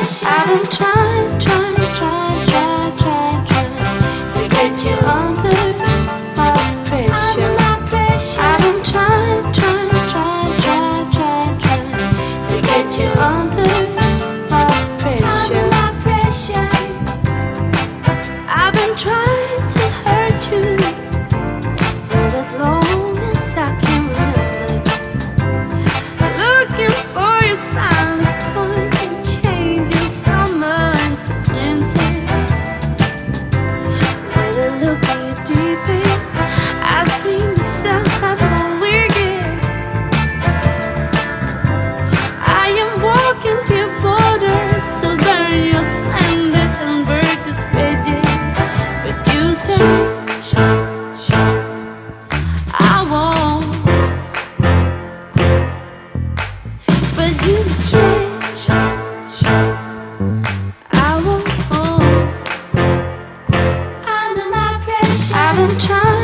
I've been trying to get you under my pressure. I've been trying to get you under my pressure. I've been trying to hurt you for as long as I can remember. Looking for your smile is point, changing summer into winter. When I look at your deep eyes, I see myself at my weakest. I am walking your borders to learn your splendid and virtuous bridges. But you say I won't. But you say I won't. Under my pressure, I've been trying